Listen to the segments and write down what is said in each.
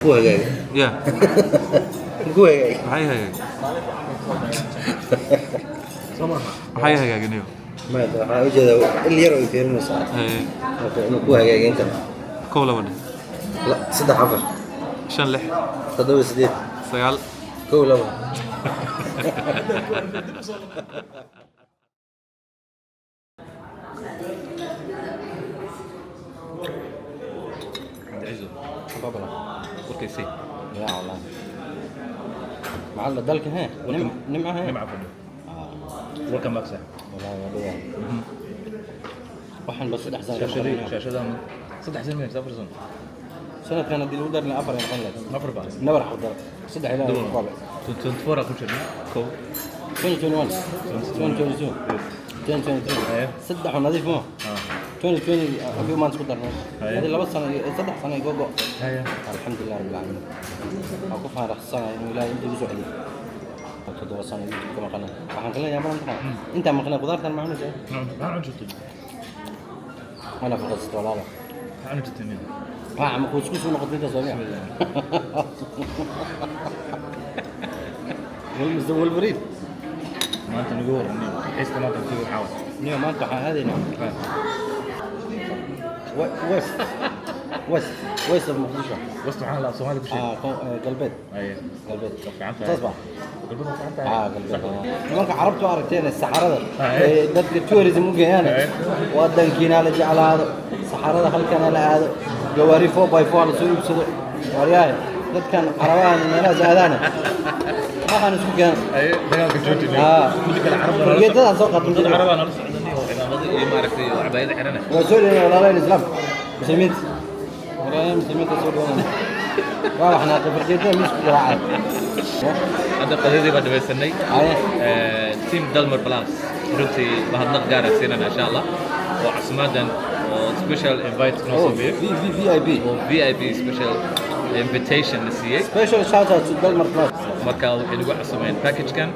Kuhagaaga. Yeah. Kuhagaaga. Maxay hagaag? Somaha. Maxay hagaaginayo? Ma waxaan u jeedaa il yar oo fiirinaysaa. Marka inuu ku hagaaga inta. Kow laba dhig. Saddex afar. 5 6 7 8 9 kow laba. عزو بابلا اوكي سي يا والله. معلق دلك ها نمعة ها نمعة فندم ويلكم باك سير والله والله waxaan bas saddex sano شاشة صدح زين من سافر زون سنة كان دي الودر اللي أفر ينقل لك نفر باس نبر حضر صدح إلى الرابع 24 أكون شنو كو 2021 2022 2023 صدح ونظيف مو 2020 a few months قدرنا هذه اللي بس سنة صدح سنة يجوجو الحمد لله رب العالمين أوقفها رح السنة إنه لا يمدي بزوج عليه تدور سنة كما قلنا فحن قلنا يا مرة أنت ما قلنا قدرت المعونة زين ما عن جد أنا في قصة ولا لا عن جد مين عم كوسكوس ونقطة صبيح والمزدوج والبريد ما أنت نقول حيث ما أنت تقول حاول نيو ما أنت هذه نعم ويست المقدشة وسط حالة صومالي بشيء قلبت أيه قلبت عنتها تصبح قلبت قلبت ممكن عرفت أركتين السحرة ده التوريزم ممكن يعني ودنكينا لجي على هذا السحرة خل كان على هذا جواري فوق باي فوق على سوق بسدو ورياي ده كان عروان الناس هذانا ما كان اسمه كان أيه ده كان جوتي كل العرب فرقيت هذا سوق من العرب أنا السعودية ما أعرف فيه عباية حرنا وسوري ولا لا الإسلام مسلمين ولا مسلمين تسوري والله احنا فرقيتنا مش قراءة هذا قضية بعد بسني تيم دلمر بلاس runtii mahadnaq gaar ah siinana insha Allah oo cusmaadan oo special invite noo soo biyo VIP special invitation la siiyay special shout out to Delmar Plus marka waxay nagu cusubeen package kan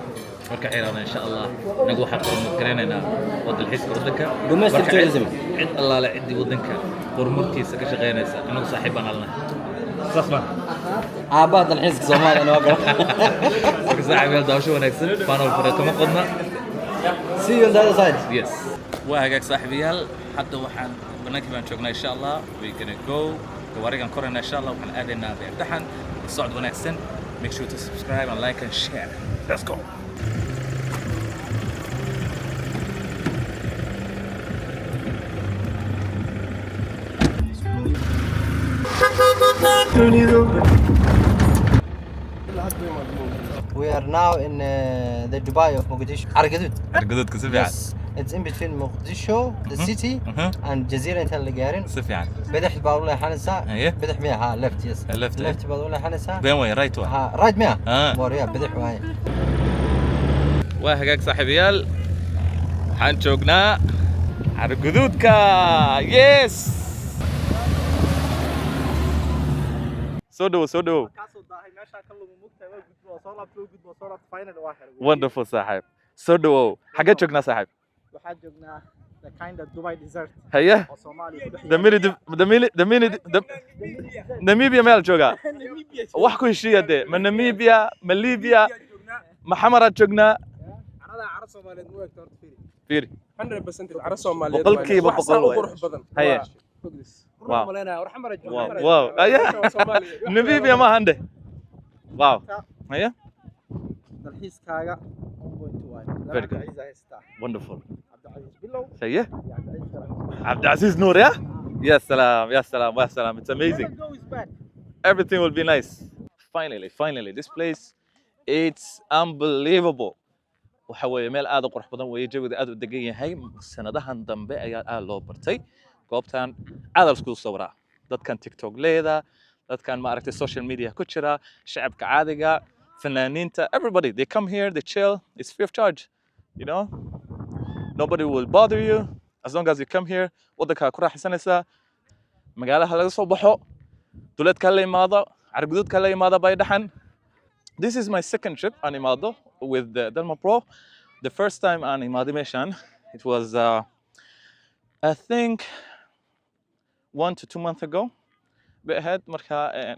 marka xirana insha Allah nagu xaqoon kareynayna wadal xiiska wadanka domestic tourism cid Allah la cidi wadanka horumarkiisa ka shaqeynaysa anagu saaxiibana alna صفا عباد الحزب الصومالي انا واقف صاحب يلا داوشو wanaagsan panel فريق كما قلنا see you on the other side yes وهاجاك صاحبيال حتى waxaan banaanka baan joognaa insha Allah we gonna go gawaarigan korayna insha Allah waxaan aadaynaa imtixaan socod wanaagsan make sure to subscribe and like and share let's go We are now in the Dubai of Mogadishu. Argadud. Argadud كسف يعني. It's in between Mogadishu, the city, and جزيرة الجارين. كسف يعني. بدح بقول حنسا. ايه. بدح مية ها left yes. left بقول حنسا. بين وين رايت وين؟ ها رايت مية. وريا بدح وهاي. وهاجاك صاحبيال waxaan joognaa Argadudka. Yes. soo dhaw wonderful saaxiib soo dhawow xagee joognaa saaxiib waxaan joognaa the kind of Dubai desert haye oo Soomaaliya ku dhex Namibia meel joogaa wax ku heshiiya de ma Namibia ma Libya ma Xamara joognaa carada carab Soomaaliyeed u eegto horta fiiri 100% carab Soomaaliyeed boqolkiiba boqol haye wow warxamara wow ayaa Namibia ma hande wow haye dalxiiskaaga 1.2 very good wonderful Abdulaziz Bilow haye Abdulaziz Noor ya salaam ya salaam ya salaam it's amazing everything will be nice finally this place it's unbelievable waxa weeye meel aad u qurux badan weeye jawiga aad u degan yahay sanadahan dambe ayaa aad loo bartay goobtan aad isku sawraa dadkan TikTok leeda dadkan ma aragtay social media ku jira shacabka caadiga fanaaniinta everybody they come here they chill it's free of charge you know nobody will bother you as long as you come here wadanka ku raaxaysanaysa magaalaha laga soo baxo duleedka la imaado Argadudka la imaado bay dhaxan. This is my second trip on Imado with Delmar Pro. The first time on Imado Mission, it was I think 1 to 2 months ago. Bit ahead marka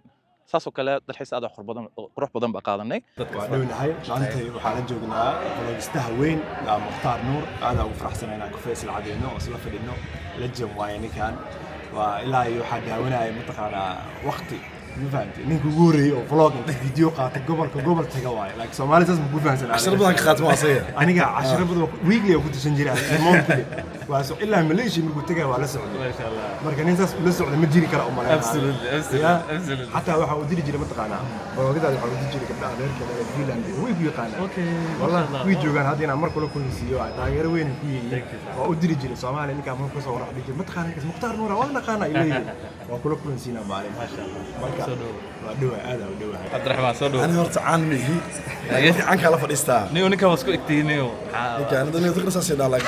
saasoo kale dalxiis aad u qurux badan baa qaadanay waa dhownahay maanta waxaan la joognaa vlogistaha weyn mukhtaar nuur aad ugu faraxsanahay inaan ku faysal cadeeno oo isla fadhino legend waaye ninkan waa ilaa iyo waxaa daawanaya mataqaanaa waqti ma fahamtay ninka ugu horeeyay oo vlog inta video qaatay gobol taga waaye laakiin Soomaali saas ma ku fahamsan عشرة بدك خاتم عصير aniga 10 badan weekly oo ku tashan jiray waa soo ilaa Malaysia markuu tagay waa la socday ma sha Allah marka nin saas la socday ma jiri kara oo malaha absolutely hatta waxa uu diri jiray mataqaanaa vlogada waxa uu diri jiray gabdhaha reerka ee Zealand way ku yaqaanaa okay wallahi way joogan hadda inaan mar kale ku nisiyo taageero weyn ku yihiin waa u diri jiray Soomaali ninka ma ku soo waraxday jiray mataqaanaa Mukhtaar Nuur waa naqaana ilaahay waa kula kulansiina maalin ma sha Allah marka waa dhawa aad u dhawa عبد الرحمن صدق أنا هرت عني هي عنك على فريستا نيو نيكا مسكو اكتينيو كان دنيا تقرأ سيدا لك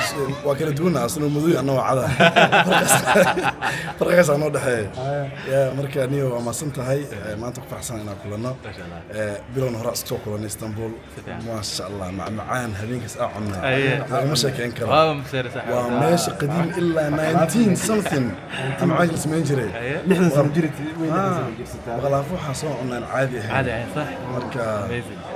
وكان دونا أصلا الموضوع أنه عدا فرقس أنا ده يا مركا نيو أما سنت هاي ما أنت كفحسن أنا كلنا بلون هرأس توكل من اسطنبول ما شاء الله مع معان هذيك ساعة عنا مش كان كلام وماشي قديم إلا 19 something أنا عايز اسمه جري نحن سنجري وين غلافو حصو عنا عادي عادي صح مركا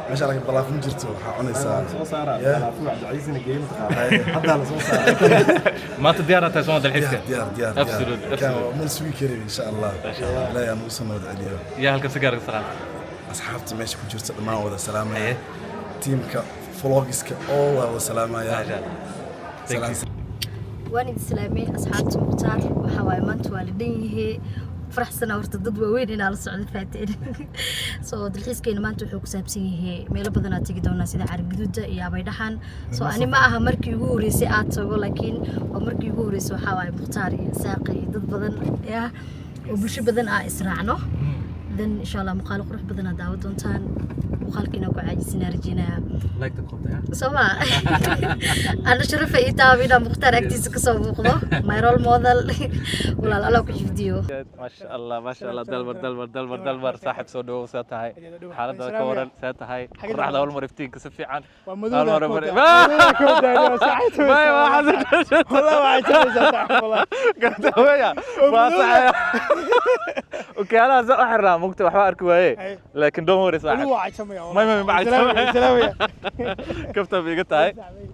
ما شاء الله غلافو جرتو حعنيسا soo saara غلافو عبد العزيز إنه جاي متقاعد حتى على soo saara ما تديار انت سواد الحسكه ديار كان من سويكري ان شاء الله لا يا موسى نود عليه يا هلك سيجار صراحه اصحابتي ماشي ku jirta dhamaan wada salaamaya teamka vlogiska oo wada salaamaya salaam waan islaamay asxaabta muqtaar waxa way maanta waa la dhanyahay فرحسنا ورت ضد وين إن على الصعود فاتين صو الحس كين ما أنتو حكوا سابسيه ميلا بدنا تيجي دونا سيدا عرق جدودة يا بيدحان صو أنا معها مركي يقولي ساعات صو لكن ومركي يقولي سو حواي مختاري ساقي ضد بدن يا وبش بدن إسرعنا ذن إن شاء الله مقال قروح بدنا داود ونتان وخالكينا وعاجزين رجينا لايك تقطع سوا أنا شرفة إيتابينا مختار أكتيس كسب وخذه ما يرول موديل ولا لا لو كش فيديو ما شاء الله ما شاء الله دلبر صاحب سودو ساتهاي حالة كورن ساتهاي راح أول مرة فتين كسفي عن أول مرة ما حزن والله ما عجبني والله قلت ويا ما صحيح اوكي انا زق حرام مكتب waxba arki waaye laakiin doon hore saaxib waa cajamaya ma salaamaya kafta biga tahay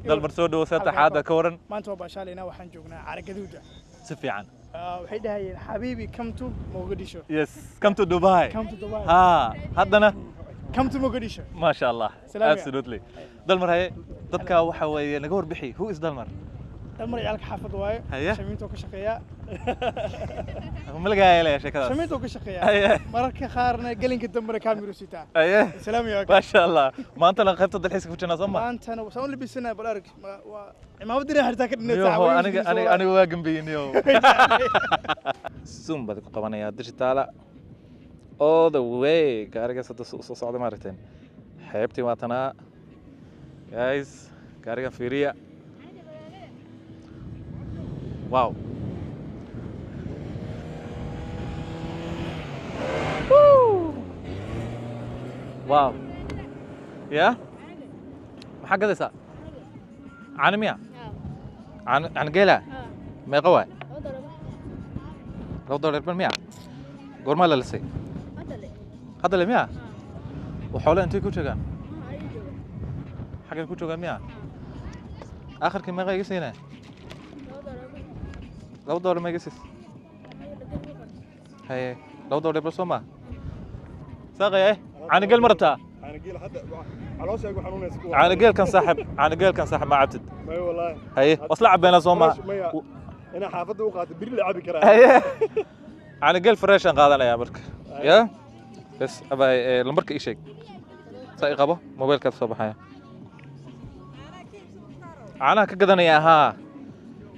dalbar soo dhaw saataxaada ka waran maanta waa baashaalina waxaan joognaa Caragadooda si fiican waxay dhahayeen habibi come to Mogadishu yes come to Dubai ha haddana come to Mogadishu ma sha Allah absolutely dalmar hay dadka waxa weeye naga warbixi who is dalmar dalmar yaalka xaafad waaye shamiinto ka shaqeeya ملقى يا شكرا شميتو كشقيا مركي خارنا قلنك الدمر كاميرو سيتا سلام يا ما شاء الله ما انت لو خفت الحسك في الجنازه ما انت انا وسوون لي بسنه بالارك ما ودي حرتك انه انا واقم بينيو سوم بدك قبانيا ديجيتال all the way كارغا سو صعد مرتين حيبتي واتنا جايز كارغا فيريا واو واو يا حق ذا عن ميا عن قيلة ما قوي لو ضرب بالمية قرما لا لسي هذا اللي ميا وحوله أنت كوتشة كان حاجة كوتشة كان ميا آخر كم مغا يسينا لو ضرب ما يسيس هاي لو ضرب بالصومة ساقي ايه عن قيل مرتها عن قيل كان صاحب ما عبتد ما والله هي واصلع بين صوما انا حافظه وقاعد بري لعب كره هي عن قيل فريشن قادنا يا برك يا بس ابا المرك اي شيء ساي قبه موبايل كان صباحيا انا كقدنيا ها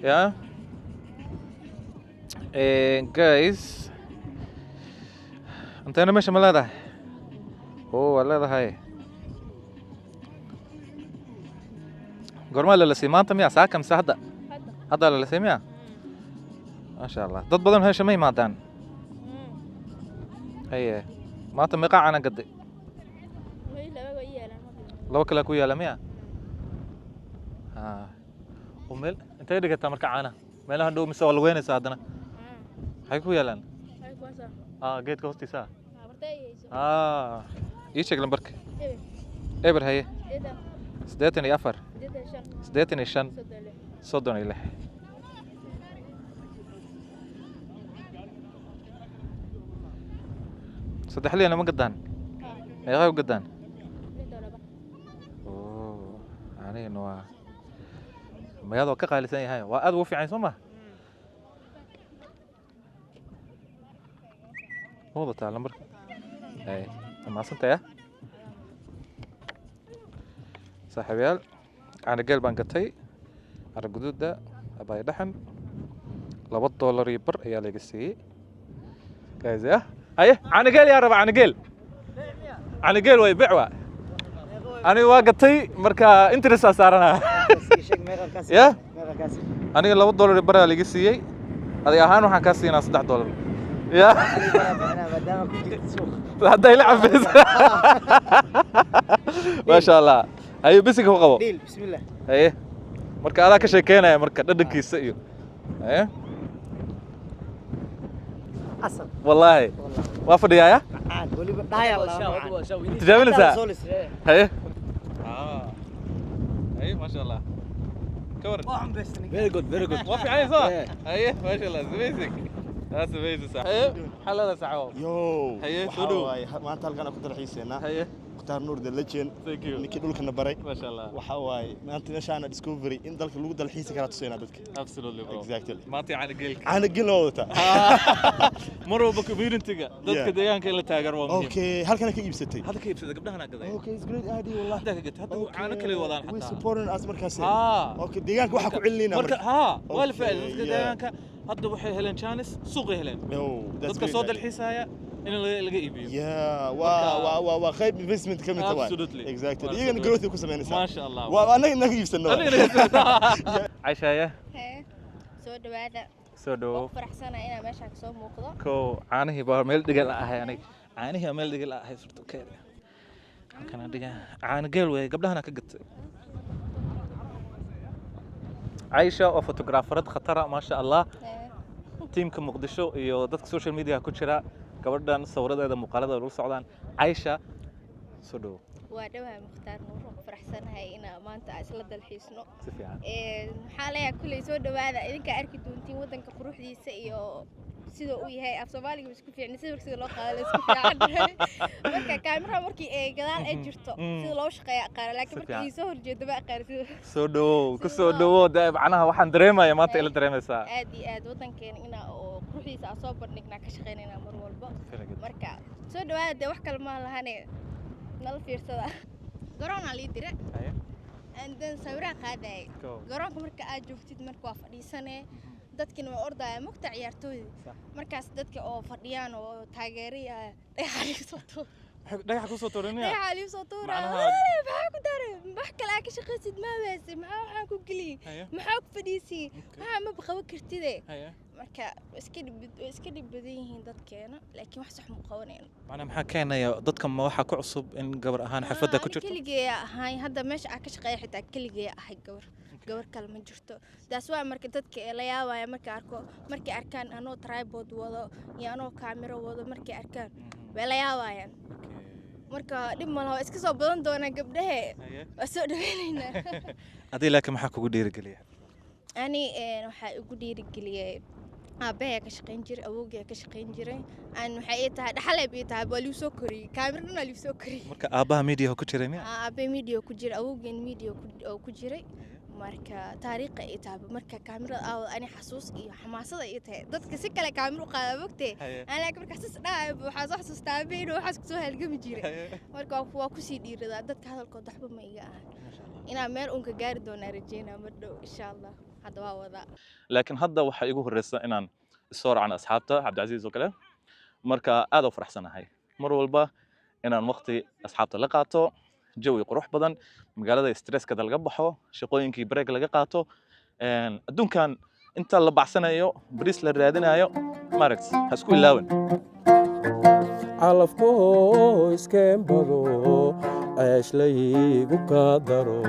يا جايز انت انا ماشي ملاده والله هاي قرما لا سيمانتا ميا ساكم سهدا هذا لا سيميا ما شاء الله ضد بدن هاي شمي مادان هي ما تمقع انا قد لو كلا كويا لميا ومل انت دغتا marka caana meelaha dhow mise wal weynaysa hadana hay ku yeelan geedka hoostiisa إيش شكل برك إبر هي سديتني أفر سديتني شن صدني له صدح لي أنا ما قدان أي غير قدان أوه يعني إنه ما يضع كقال ثاني هاي وأدو في عين سمه هو بتاع الأمر أي ما صنت يا صاحب يال أنا قلب أنقطي على الجدود ده أبغى دحن $2 يبر يا لقسي كذا يا أيه أنا قال يا ربع أنا قال ويبيعوا أنا واقطي مركا إنترس أسارنا يا أنا $2 يبر يا لقسي هذا أهانو حكاسينا $6 يا هذا يلعب بس ما شاء الله هاي بسك هو قبو بسم الله ايه marka adaa ka sheekeynaya marka dhadhankiisa iyo eh asal wallahi waa fadhiyaa aan waliba dhaaya Allah tijaabinaysaa haye haye ma sha Allah kawar very good waa fiican soo haye ma sha Allah amazing that's amazing صح haye xalada saxo yo haye soo dhow maanta halkan ku dalxiiseena haye mukhtaar nuur the legend thank you ninkii dhulkana baray ma sha Allah waxa waay maanta meeshaan discovery in dalka lagu dalxiisi kara tusayna dadka absolutely bro exactly maanta aan geelka aan gelo wata mar walba community-ga dadka deegaanka in la taageero waa muhiim okay halkan ka iibsatay hadda ka iibsada gabdhahan gaday okay it's great idea wallahi hadda ka gatay hadda caano kale wadaan we xataa supporting us markaas ها okay deegaanka waxa ku celinayna marka ها wala Okay, faa'iido dadka yeah. deegaanka hadda waxay heleen chance suuqay heleen dadka soo dalxiisaya in laga iibiyo waa qayb investment ka mid tahay Absolutely. exactly Absolutely. iyagana growth ku sameynaysaa ما شاء الله waa anaga naga iibsano عايشة soo dhawaada soo dhow faraxsanahay inaan meesha ka soo muuqdo ko caanihii baa meel dhigal ahay aniga caanihii meel dhigal ahay surto keeda kana dhiga caana geel way gabdhahana ka gatay عايشة oo photographerad khatara ma sha Allah teamka Muqdisho iyo dadka social media ku jira gabadhan sawiradeeda muuqaalada lagu socdaan Aisha soo dhow waa dhawahay mukhtaar nuur faraxsanahay inaan maanta isla dalxiisno si fiican maxaa leeyahay kulay soo dhawaada idinka arki doontiin wadanka quruxdiisa iyo sida uu yahay af Soomaaliga isku fiican sida loo qaado isku fiican marka kaamira markii ay gadaal ay jirto sida loo shaqeeyo aqaan laakiin markii ay soo horjeedo ba aqaan soo dhow ku soo dhow macnaha waxaan dareemayaa maanta ila dareemaysaa aad iyo aad wadankeena inaa oo quruxdiisa soo bandhignaa ka shaqeynayna mar walba marka soo dhawaada wax kale ma lahane nala fiirsada garoona lii dire and then sawiraan qaaday garoonka marka aad joogtid marka waa fadhiisanee dadkina way ordaya mugta ciyaartooyda markaas dadka oo fadhiyaan oo taageeraya dhagax ku soo tuurinaya dhagax soo tuuraya maxaa ku daray wax kale ka shaqaysid ma weesay maxaa waxaan ku geli maxaa ku fadhiisi maxaa ma qaban kartide marka iska dhib badan yihiin dadkeena laakiin wax sax ma qabanayno macna maxaa keenaya dadka ma waxa ku cusub in gabar ahaan xafada ku jirto kaligeey ahay hadda meesha aan ka shaqeeyo xitaa kaligeey ahay gabar kale ma jirto taas waa marka dadka la yaabaya markay arkaan anoo tripod wado iyo anoo camera wado markay arkaan way la yaabayaan marka dib ma laha iska soo badan doona gabdhahe waa soo dhaweynaynaa adii laakiin maxaa kugu dhiirigeliya ani waxa igu dhiirigeliyay aabbahay ka shaqeyn jiray awowgay ka shaqeyn jiray aan waxay tahay dhaxalay bay tahay baa liu soo koriyay kaamirna liu soo koriyay marka aabaha media ku jiray miya aabbahay media ku jiray awowgay media ku jiray marka taariikha ay tahay marka kaamirada aad ani xasuus iyo xamaasada ay tahay dadka si kale kaamir u qaada waqti aan laakiin marka xasuus dhaay waxa soo xasuustaa beeno waxa ku soo halgami jiray marka waa ku sii dhiirada dadka hadalkooda waxba ma iga ahan ina meel uun ka gaari doona rajeena ma dhow insha Allah hadda waa wada laakiin hadda waxa igu horeysa inaan soo raacno asxaabta Cabdicaziz oo kale marka aad u faraxsanahay mar walba inaan waqti asxaabta la qaato jawi qurux badan magaalada stresska laga baxo shaqooyinkii break laga qaato adduunkan inta la baxsanayo bariis la raadinayo marx ha isku ilaawan calafko iskeen bado ceesh laygu ka daro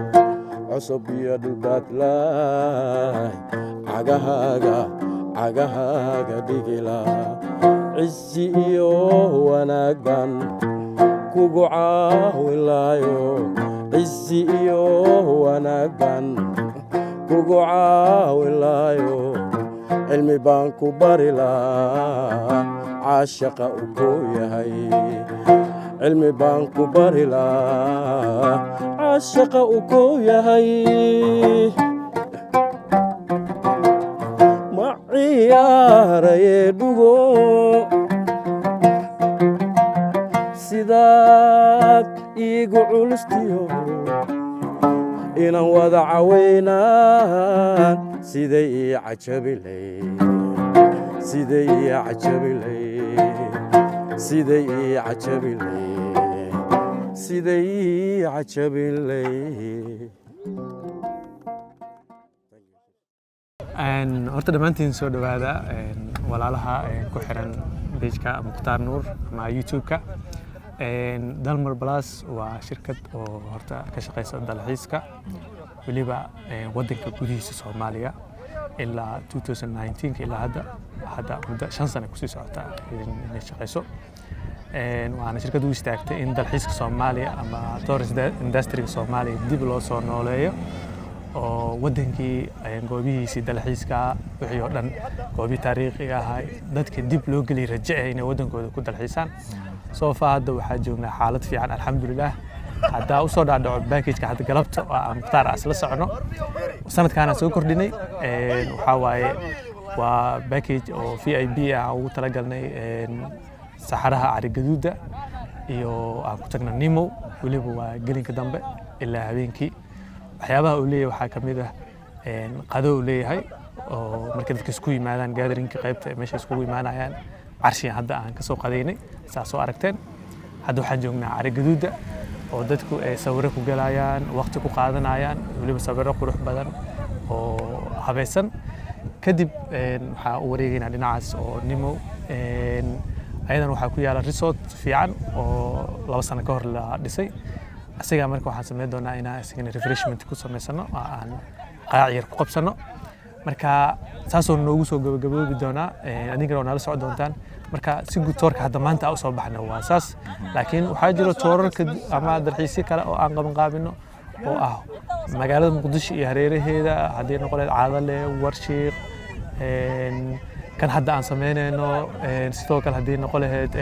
cusub iyo dhulbaadlaay cagahaaga dhigila cisi iyo wanaag baan kugu caawilaayo cisi iyo wanaagan kugu caawilaayo cilmi baan ku bari lahaa caashaqa uu ku yahay cilmi baan ku bari lahaa caashaqa uu ku yahay ma ciyaaraye dhugo sidaad iigu culustiyo inaan wada caweynaan siday ii cajabilay siday ii cajabilay siday ii cajabilay siday ii cajabilay horta dhammaantiin soo dhawaada walaalaha ku xiran pageka Mukhtaar Nuur ama YouTube-ka Dalmar Plus waa shirkad oo horta ka shaqeysa dalxiiska waliba wadanka gudihiisa Soomaaliya ilaa 2019 ilaa hadda muddo 5 sano ku sii socota inay shaqeyso waana shirkad u istaagtay in dalxiiska Soomaaliya ama tourist industry Soomaaliya dib loo soo nooleeyo oo wadankii goobihiisa dalxiiska wixii oo dhan goobi taariikhiga ah dadka dib loo geli rajay inay wadankooda ku dalxiisaan soo faahada waxaa joognaa xaalad fiican alxamdulillah hadda u soo dhaadhaco package-ka hadda galabta oo aan Mukhtaar asla socono sanadkaana soo kordhinay waxa waaye waa package oo VIP ah ugu talagalnay saxaraha Cari Gaduuda iyo aan ku tagna Nimo waliba waa gelinka dambe ilaa habeenkii waxyaabaha uu leeyahay waxaa kamid ah qado uu leeyahay oo marka dadka isku yimaadaan gathering-ka qaybta meesha isku yimaanayaan carshiyan hadda aan ka soo qadaynay soo aragteen hadda waxaan joognaa Cari Gaduuda oo dadku ay sawirro ku galayaan waqti ku qaadanayaan waliba sawirro qurux badan oo habaysan kadib waxa uu wareegaynaa dhinacaas oo Nimo ayadan waxaa ku yaala resort fiican oo 2 sano ka hor la dhisay asiga marka waxaan sameyn doonaa inaan isagana refreshment ku sameysano aan qaac yar ku qabsano marka saasoo noogu soo gabagaboobi doonaa adigana oo nala socon doontaan marka si guud toorka hadda maanta u soo baxna waa saas laakiin waxaa jira toorarka ama dalxiisyo kale oo aan qaban qaabino oo ah magaalada Muqdisho iyo hareeraheeda hadii noqoleed Caadale Warshiiq kan hadda aan sameynayno sidoo kale hadii noqoleed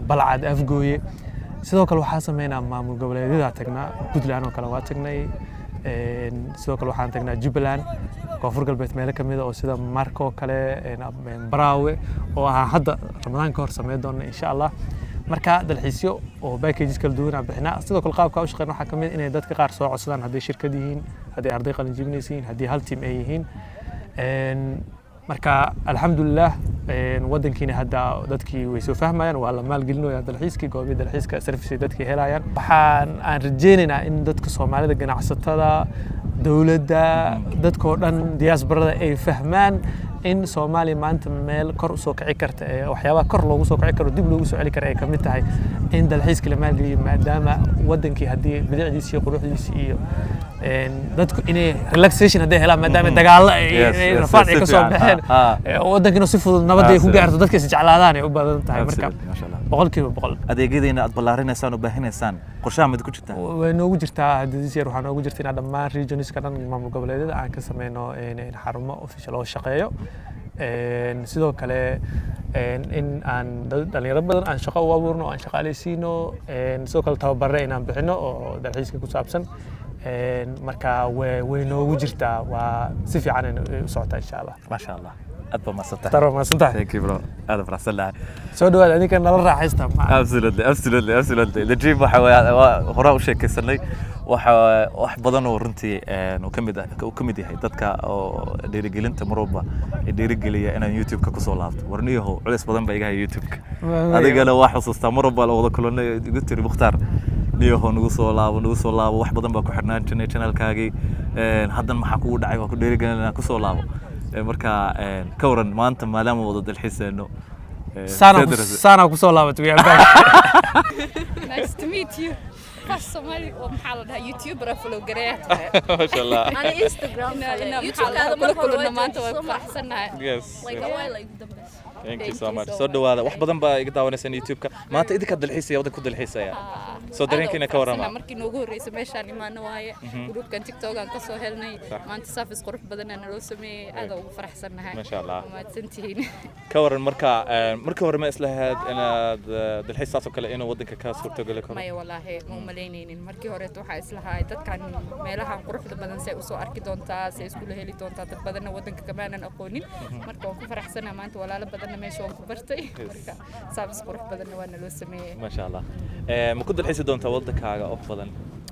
Balcad Afgooye sidoo kale waxaan sameynaa maamul goboleedyada tagnaa Puntland oo kale waa tagnay sidoo kale waxaan tagnaa Jubbaland koonfur galbeed meelo kamid ah oo sida Marko kale Braawe oo hadda Ramadaan ka hor sameyn doona insha Allah marka dalxiisyo oo packages kala duwan aan bixinaa sidoo kale qaabka u shaqeyn waxa kamid inay dadka qaar soo codsadaan hadii shirkad yihiin hadii arday qalin jibinaysiin hadii hal team ay yihiin marka alxamdulillah wadankiina hadda dadkii way soo fahmayaan waa la maalgelinayaa dalxiiska goobi dalxiiska service dadkii helayaan waxaan aan rajeynaynaa in dadka Soomaalida ganacsatada dawladda dadka oo dhan diasporada ay fahmaan in Soomaaliya maanta meel kor u soo kici karta waxyaabaha kor loogu soo kici karo dib loogu soo celi karo ay kamid tahay in dalxiiska la maalgeliyo maadaama wadankii hadii bidicdiisa iyo quruxdiisa iyo dadku inay relaxation hadday helaan maadaama dagaalo ay rafaad ay ka soo baxeen wadankina si fudud nabad ay ku gaarto dadka is jeclaadaan ay u badan tahay marka 100% adeegyadiina aad ballaarinaysaan oo baahinaysaan qorshaha mid ku jirtaa way noogu jirtaa hadii year waxaan noogu jirtaa dhammaan regionska dhan maamul goboleedyada aan ka sameeyno xarumo official oo shaqeeyo sidoo kale in aan dhalinyaro badan aan shaqo u abuurno aan shaqaaleysiino sidoo kale tababarre inaan bixino oo dalxiiska ku saabsan marka way noogu jirtaa waa si fiican u socotaa insha Allah ma sha Allah أدبا ما صدق. ترى ما صدق. Thank you bro. هذا فرح سلعة. سو دوال أنا كنا نرى حيستها. Absolutely. The dream وحوي هراء وشيء كسرني بدن ورنتي وكمدي هاي دتك أو ديرجلين تمربى ديرجلية أنا يوتيوب كقصولات ورنيه هو عدس بدن بيجي يوتيوب. هذا قال واحد صوص تمربى لو كلنا قلت لي مختار نيوه نقصوا لا واحد بدن بكو حرنا channel كاجي هذا ما حكود عيوه كديرجلين كقصولات. marka ka waran maanta maadaama wada dalxiis ayno sana ku soo laabato we are back. Nice to meet you. First Somali oo maxaa la dhahaa YouTuber follow gareeyay. Ma sha Allah. Ana Instagram. YouTube-ka marka hore maanta way faraxsanahay. Yes. Like a while like the best. Thank you so much. So dhawaada wax badan baa iga daawanaysan YouTube-ka. Maanta idinka dalxiisaya wadan ku dalxiisaya. Soo dareenkiina ka warama. Markii noogu horeysay meeshaan imaano waaye. Groupkan TikTok aan ka soo helnay. Maanta service qurux badan aan loo sameeyay. Aad ugu faraxsanahay. Ma sha Allah. Mahadsantihiin. Ka waran marka hore ma islahayd inaad dalxiis saas oo kale inuu wadanka ka suurtagali karo? Maya wallahi ma maleynaynin. Markii hore waxa islahay dadkan meelaha quruxda badan say u soo arki doontaa, say isku heli doontaa dad badan wadanka kamaanan aqoonin. Marka waan ku faraxsanahay maanta walaalo badan meesha waan ku bartay. Marka service qurux badan waan loo sameeyay. Ma sha Allah. Ma ku dalxiisi doontaa wadankaaga oo badan?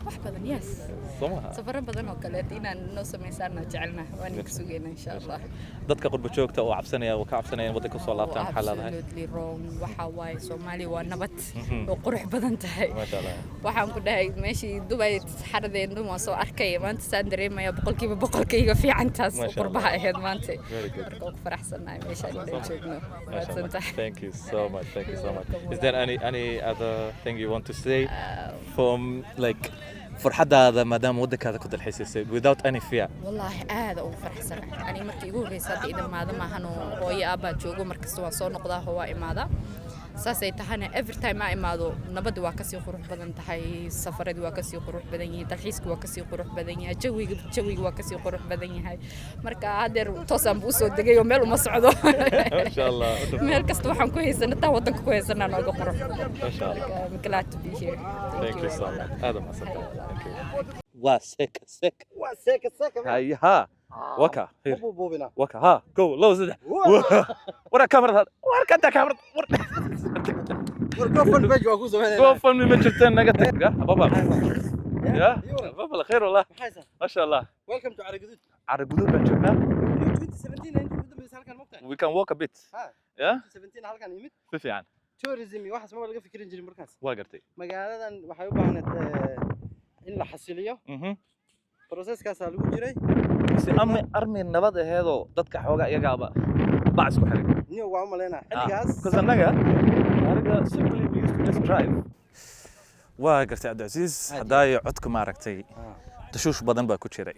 wax badan yes safaro badan oo kale inaan noo sameysaan jecelna waan ku sugeynaa insha Allah dadka qurbo joogta oo cabsanaya oo ka cabsanaya wadanka soo laabtaan xaaladaha absolutely wrong waxa waay Soomaaliya waa nabad oo qurux badan tahay ma sha Allah waxaan ku dhahay meeshii Dubai xaradeenu ma soo arkay maanta saan dareemaya boqolkiiba fiican taas qurbaha ahayd maanta marka ku faraxsanahay meesha aan joogno thank you so much is there any other thing you want to say from like فرحة مدام ودك هذا كنت الحسيس without any fear. والله هذا أو فرح سنة أنا مركي يقول ريسات إذا ما هذا ما هنو هو أبا جوجو مركز سوى صون نقضاه هو إماذا ساسي تهنا every time ما إماذو نبض واكسي خروج بدن تهاي سفر دي واكسي خروج بدني تلحيس واكسي خروج بدني جوي واكسي خروج بدني هاي مركا هادر توسم بوسو دقي يوم ملو مصعدو ما شاء الله مركز توحن كويس نتا ودك كويس أنا نوقف خروج ما شاء الله glad to be here thank you so much هذا ما صدق واسك هيا وكا وكا ها جو لو زد ورا كاميرا ورا كنت كاميرا ورقفن بيج واكو زمان قفن من مجرتين نقطك بابا يا بابا الخير والله ما شاء الله ويلكم تو عرقدود عرقدود بنشوفنا 2017 انت بدو بس halkan maqtan we can walk a bit yeah 2017 halkan yimid في fiican tourism waxa sama laga fikirin jirin markaas waa gartay magaaladan waxay u baahnad in la xasiliyo processkaas lagu jiray si armi nabad aheedo dadka xooga iyagaaba baac isku xiray niyo waa u maleena xilligaas kusanaga ariga simply we used to just drive waa gartay Abdulaziz haday codka ma aragtay tashuush badan baa ku jiray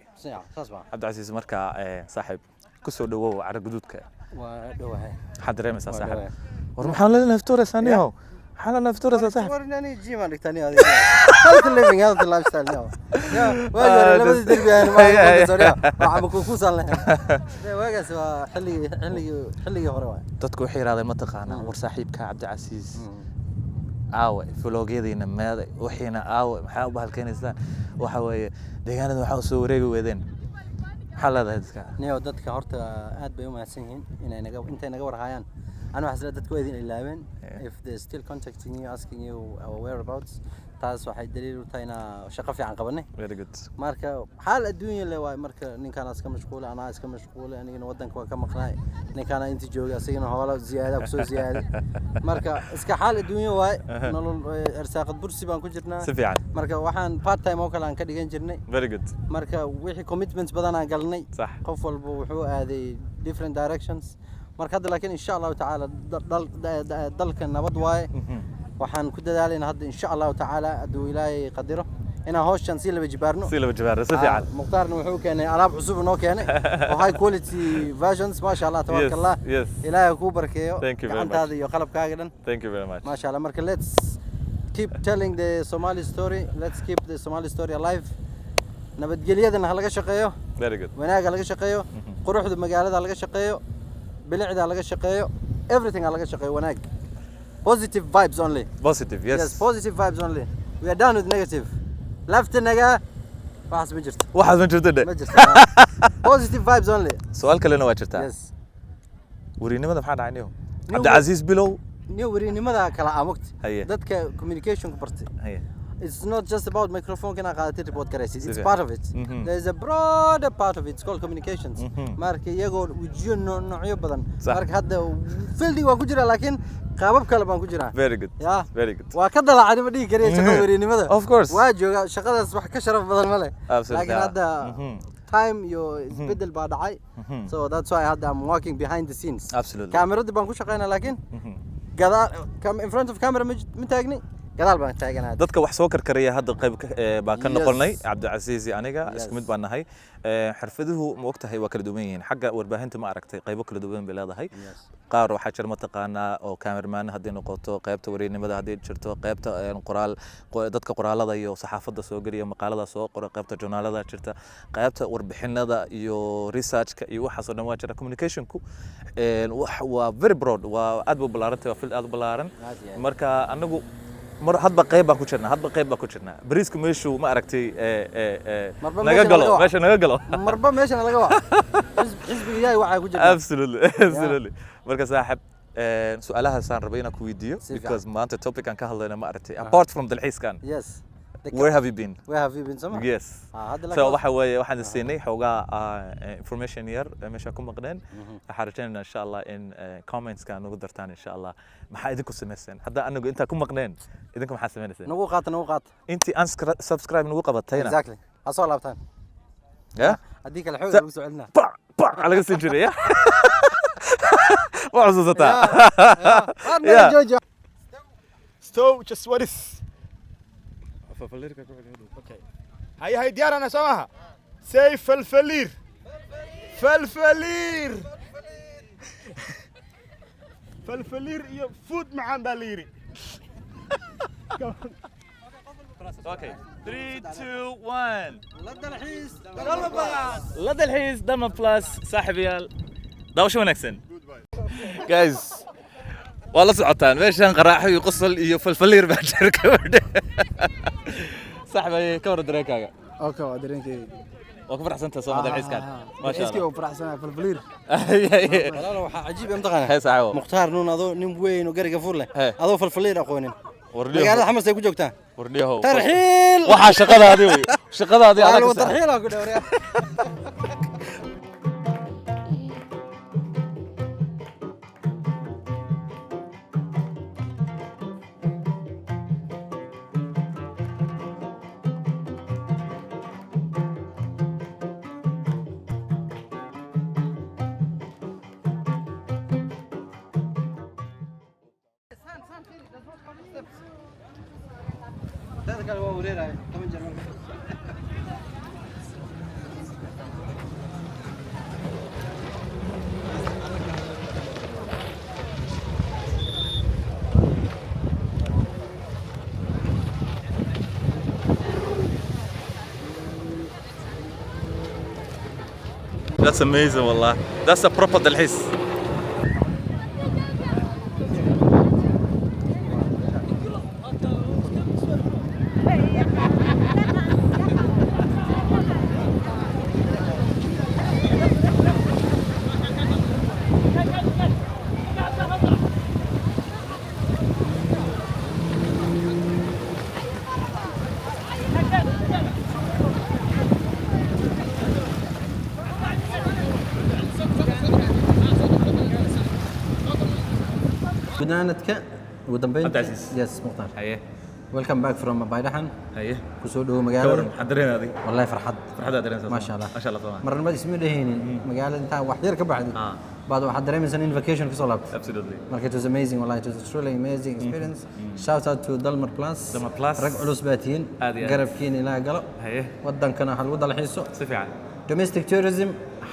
saas baa Abdulaziz marka saaxiib ku soo dhawow caraguduudka waa dhawahay xadreemisa saaxiib war maxaan leeyahay naftoorasaniyo حالا نفترض صح ورني جيم عندك ثاني هذه هذا الليفينج هذا اللايف ستايل نيو يا واجر لابد تربي انا ما سوريا عم كوكوس الله واجس حلي هورا dadku waxay yiraahdeen ma taqaana war saaxiibka Cabdicasiis aawe vlogyadiina meeday waxina aawe maxaa u bahalkeenaysaa waxa weeye deegaanada waxa soo wareegi weedeen xaalada dadka niyo dadka horta aad bay u mahadsan yihiin inay naga warhayaan أنا حسيت تدكو إذن إلهين if they still contacting you asking you our whereabouts taas waxay daliil u tahay inaa shaqo fiican qabanay very good marka xaal adduunyo le waay marka ninkaan iska mashquul ana iska mashquul anigana wadanka waa ka maqnay ninkaan inta jooga asigana hawlo ziyaada ku soo ziyaada marka iska xaal adduunyo waay nolol irsaaqad bursi baan ku jirnaa si fiican marka waxaan part time oo kale aan ka dhigan jirnay very good marka wixii commitments badan aan galnay صح qof walba wuxuu aaday different directions marka hadda laakiin insha Allah ta'ala dalka nabad waay waxaan ku dadaalayna hadda insha Allah ta'ala aduu ilaahay qadiro ina hawshan si laba jibaarno si fiican muqtaarna wuxuu keenay alaab cusub inoo keenay oo high quality versions ma sha Allah tabarakallah ilaahay ku barakeeyo gacantaada iyo qalabkaaga dhan thank you very much ma sha Allah marka let's keep telling the Somali story let's keep the Somali story alive nabadgelyadana laga shaqeeyo very good wanaaga laga shaqeeyo quruxda magaalada laga shaqeeyo bilicda laga shaqeeyo everything laga shaqeeyo wanaag positive vibes only positive yes positive vibes only we are done with negative left naga waxas ma jirto ma jirto positive vibes only su'aal kalena waa jirtaa yes wariinimada maxaa dhacay Cabdicasiis bilow niyo wariinimada kala amagti dadka communication ku bartay it's not just about microphone kana qaadati report karaysid it's part of it there is a broader part of it it's called communications marka iyago wajiyo noocyo badan marka hadda fieldi waa ku jira laakiin qaabab kale baan ku jiraa very good yeah very good waa ka dalacay ma dhigi kariyo shaqada wariinimada of course waa jooga shaqadaas wax ka sharaf badan ma leh laakiin hadda time iyo isbedel baa dhacay so that's why hadda I'm working behind the scenes absolutely kaamirada baan ku shaqeynaa laakiin gadaal in front of camera ma taagni قدال بان تاغنا dadka wax soo karkariya hadda qayb baa ka noqonay Cabdicasiis aniga isku mid baan nahay xirfaduhu ma ogtahay waa kala duwan yihiin xagga warbaahinta ma aragtay qaybo kala duwan bay leedahay qaar waxa jir mataqaanaa oo cameraman hadii noqoto qaybta wareennimada hadii jirto qaybta qoraal dadka qoraalada iyo saxaafadda soo galiya maqaalada soo qora qaybta journalada jirta qaybta warbixinada iyo researchka iyo waxa soo dhan waa jira communicationku waa very broad waa aad u ballaaran waa field aad u ballaaran marka anagu mar hadba qayb baan ku jirnaa bariisku meeshu ma aragtay naga galo marba meesha laga waa xisbiga yaay waxa ku jira absolutely marka saaxib su'aalaha saan rabay inaan ku weydiiyo because maanta topic aan ka hadlayna ma aragtay apart from dalxiiskan yes where have you been Sama? Yes. So waxa weeye waxaan siinay xogaa information yar meesha ku maqneen waxaan rajaynaynaa insha Allah in comments ka nagu dartaan insha Allah maxaa idinku sameeyeen hadda anagu inta ku maqneen idinku maxaa sameeyeen nagu qaat intii aan subscribe nagu qabatayna exactly asoo laabtaan ya hadii kale xoog lagu socelina laga sii jiray waa xusuusataa stow just what is اوكي هاي ديار انا سامعها سيف الفلير فلفلير فود معان باليري اوكي 3 2 1 لدى الحيس دم بلس صاحبي داوش ونكسن جايز والله سعتان ماشان قراحي وقصل iyo falfaliir baa jirka wadhe صاحبي كور دريكاga اوكي waa dareenkay oo ku faraxsanta soo madal xiiskan ma sha Allah iskii oo faraxsana falfaliir walaalo waxa cajiib am taqaan hay saaxibo muxtaar nuun adoo nin weyn oo gariga fur leh adoo falfaliir aqoonin magaalada xamas ay ku joogtaa wardiyaho tarxiil waxa shaqadaadii way shaqadaadii adag tarxiil ku dhawriya That's amazing والله. That's a proper dalxiis. بدانتك ودنبين عبدالعزيز يس مختار ايه ويلكم باك فروم بايدحن ايه كسو دو مقاله حضرين هذه والله فرحت درين ما شاء الله ما شاء الله طبعا مرة ما اسمه دهين مقاله انت واحد يركب بعد بعد واحد درين مثلا فاكيشن في صلاه absolutely market was amazing والله it was truly amazing experience shout out to Dalmar Plus رق علوس باتين قرب كيني لا قلب ودن كنا حلو دلحيسو سفيعا domestic tourism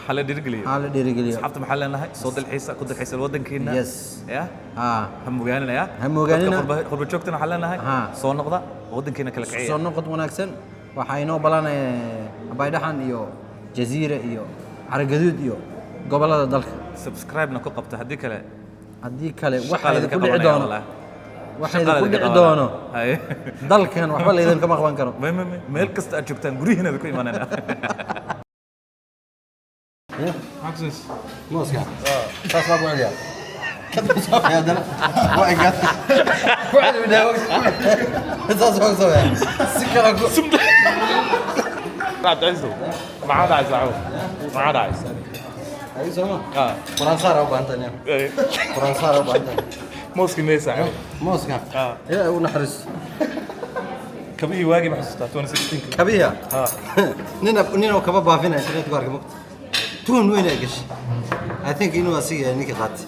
حلا ديرقليو صحفت محلنا هاي صوت الحيسة كود الحيسة الودن كينا يس يا هم وجانا يا قرب شوكتنا حلنا هاي صون نقطة ودن كينا كلك عيا صون نقطة وناكسن وحينو بلانا بايدحان إيو جزيرة إيو عرقدود إيو قبل هذا دلك سبسكرايب نكو قبت هديك لا واحد كل عدونا واحد كل عدونا دلك كان وحبل إذا كم أخوان كانوا ميل كست أشوكتان قري هنا بكل إيماننا عكسس موسكا خلاص ما بقول يا كنت صوف يا دل واقف واحد من هاوس صوف سكر سم بعد عزو ما عاد عايز اعوف ما عاد عايز اي سما قران صار ابو انت قران صار ابو انت موسكي ميسا موسكا يا ونحرس كبيه واجب حسيتها 2016 كبيه نينا كبابا فينا انت تقارك مقت تون وين ايش I think انه اسيا نيكي قات